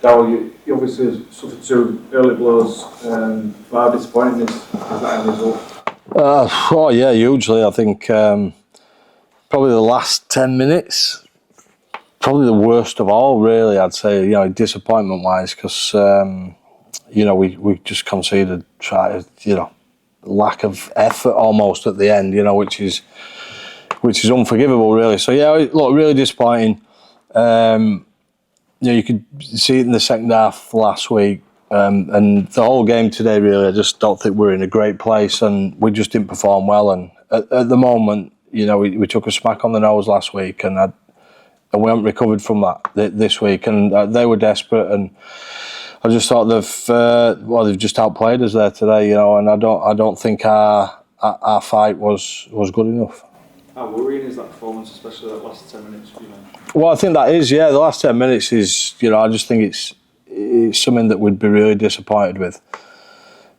Powell, you obviously suffered 2 early blows. How disappointing is that end result? Oh yeah, hugely. I think probably the last 10 minutes, probably the worst of all. Really, I'd say, disappointment-wise, because we just conceded, lack of effort almost at the end. Which is unforgivable, really. So yeah, look, really disappointing. You could see it in the second half last week, and the whole game today. Really, I just don't think we're in a great place, and we just didn't perform well. And at the moment, we took a smack on the nose last week, and we haven't recovered from that this week. And they were desperate, and I just thought they've just outplayed us there today. And I don't think our fight was good enough. How worrying is that performance, especially that last 10 minutes? Well, I think that is, yeah. The last 10 minutes is, I just think it's something that we'd be really disappointed with.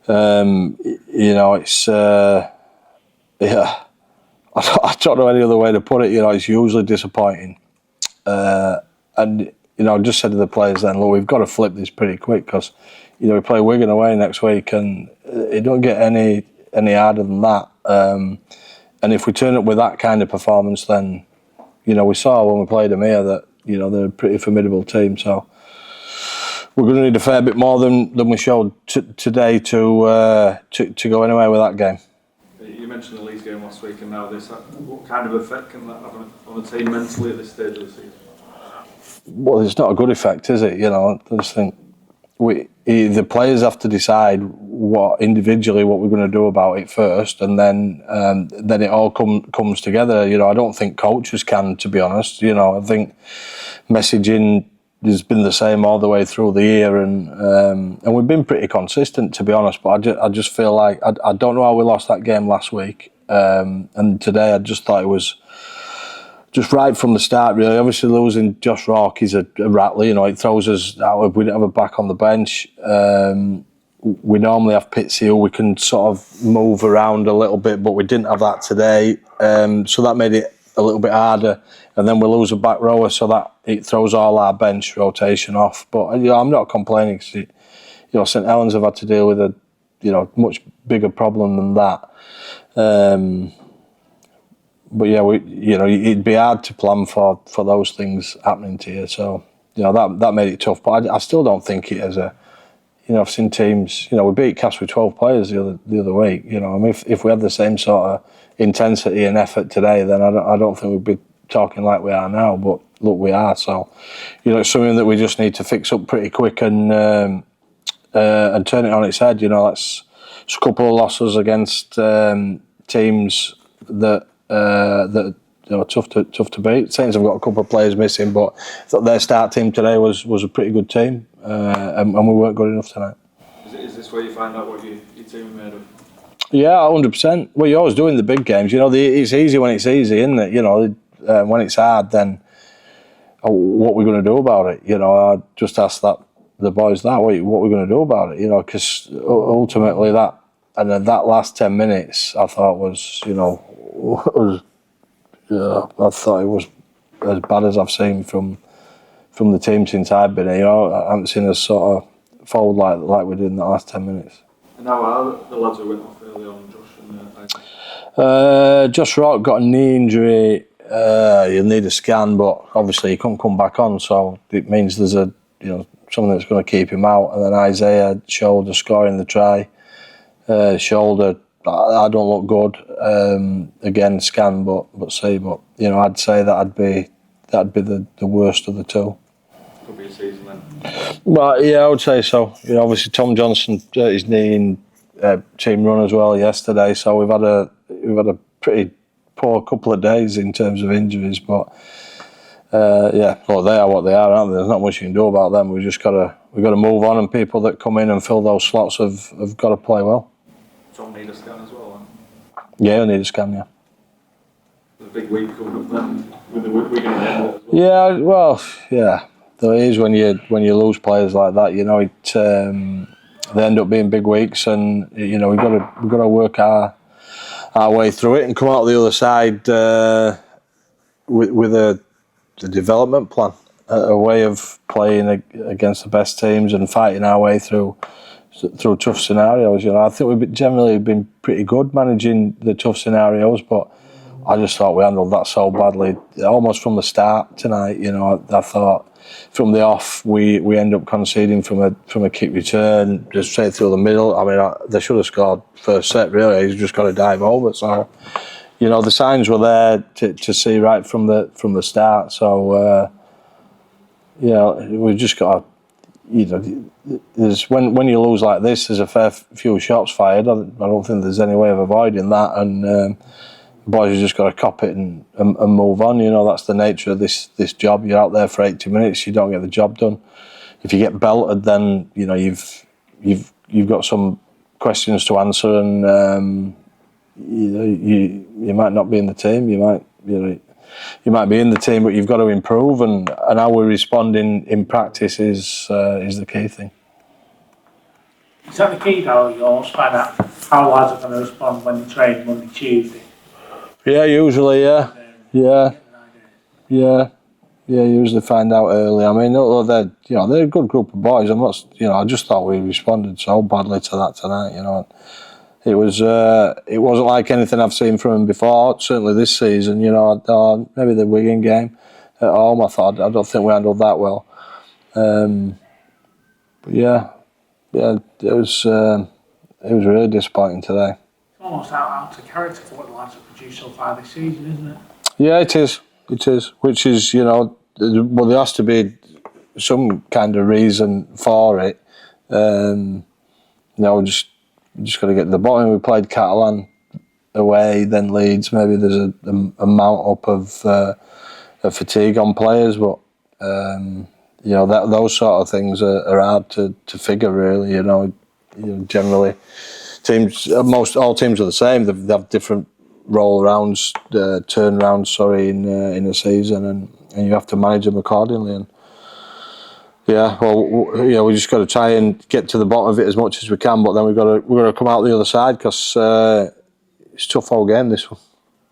It's yeah. I don't know any other way to put it. It's hugely disappointing. And I just said to the players then, look, we've got to flip this pretty quick, because we play Wigan away next week, and it don't get any harder than that. And if we turn up with that kind of performance, then we saw when we played them here that they're a pretty formidable team. So we're going to need a fair bit more than we showed today to go anywhere with that game. You mentioned the Leeds game last week, and now this. What kind of effect can that have on the team mentally at this stage of the season? Well, it's not a good effect, is it? I just think the players have to decide individually what we're going to do about it first, and then it all comes together. I don't think coaches can, to be honest. I think messaging has been the same all the way through the year, and we've been pretty consistent, to be honest. But I just feel like I don't know how we lost that game last week, and today I just thought it was just right from the start, really. Obviously, losing Josh Rourke is a rattler. It throws us out. We don't have a back on the bench. We normally have Pitsy, who we can sort of move around a little bit, but we didn't have that today. So that made it a little bit harder. And then we lose a back rower, so that it throws all our bench rotation off. But I'm not complaining. St Helens have had to deal with a much bigger problem than that. But yeah, it'd be hard to plan for those things happening to you. So that made it tough. But I still don't think it as a. I've seen teams. We beat Cass with 12 players the other week. If we had the same sort of intensity and effort today, then I don't think we'd be talking like we are now. But look, we are. So it's something that we just need to fix up pretty quick and turn it on its head. It's a couple of losses against teams that tough to beat. Saints have got a couple of players missing, but I thought their start team today was a pretty good team, and we weren't good enough tonight. Is this where you find out what your team are made of? Yeah, 100%. Well, you always do in the big games. It's easy when it's easy, isn't it? When it's hard, then what we're going to do about it? I just asked the boys what we're going to do about it. Because ultimately that last 10 minutes I thought was I thought it was as bad as I've seen from the team since I've been here. I haven't seen us sort of fold like we did in the last 10 minutes. And how are the lads who went off early on, Josh and Josh Rourke got a knee injury. He'll need a scan, but obviously he couldn't come back on, so it means there's something that's going to keep him out. And then Isaiah shoulder scoring the try. Shoulder, I don't look good. Again, scan, but see. But I'd say that'd be the worst of the two. Could be a season then. Well, yeah, I would say so. Obviously Tom Johnson hurt his knee in team run as well yesterday. So we've had a pretty poor couple of days in terms of injuries. But yeah, well, they are what they are, aren't they? There's not much you can do about them. We've got to move on, and people that come in and fill those slots have got to play well. Tom need a scan as well, huh? Yeah, I need a scan, yeah. There's a big week coming up then, with the Wigan end as well. Yeah, well, yeah. There is when you lose players like that, they end up being big weeks, and we've got to work our way through it and come out the other side with a development plan. a way of playing against the best teams and fighting our way through tough scenarios. You know, I think we've generally been pretty good managing the tough scenarios, but I just thought we handled that so badly, almost from the start tonight. You know, I thought from the off we end up conceding from a kick return just straight through the middle. I mean, they should have scored first set. Really, he's just got to dive over. So, you know, the signs were there to see right from the start. So, you know, we've just got to, you know, there's when you lose like this, there's a fair few shots fired. I don't think there's any way of avoiding that, and boys have just got to cop it and move on. You know, that's the nature of this job. You're out there for 80 minutes, you don't get the job done. If you get belted, then you know you've got some questions to answer, and you know you might not be in the team. You might be in the team, but you've got to improve. And how we respond in practice is the key thing. Is that the key though? You always find out how lads are going to respond when they train Monday, Tuesday. Yeah, usually, yeah. Usually find out early. I mean, they're a good group of boys. I just thought we responded so badly to that tonight. You know, it wasn't like anything I've seen from them before. Certainly this season, you know, maybe the Wigan game at home. I don't think we handled that well. But yeah, it was really disappointing today. Almost out of character for what the lads have produced so far this season, isn't it? Yeah, it is. Which is, you know, well, there has to be some kind of reason for it. You know, just got to get to the bottom. We played Catalan away, then Leeds. Maybe there's a mount up of fatigue on players, but you know, those sort of things are hard to figure, really. You know, generally. Teams, all teams are the same. They have different turnarounds, in a season, and you have to manage them accordingly. And yeah, well, you know, we just got to try and get to the bottom of it as much as we can. But then we're going to come out the other side, because it's a tough whole game, this one.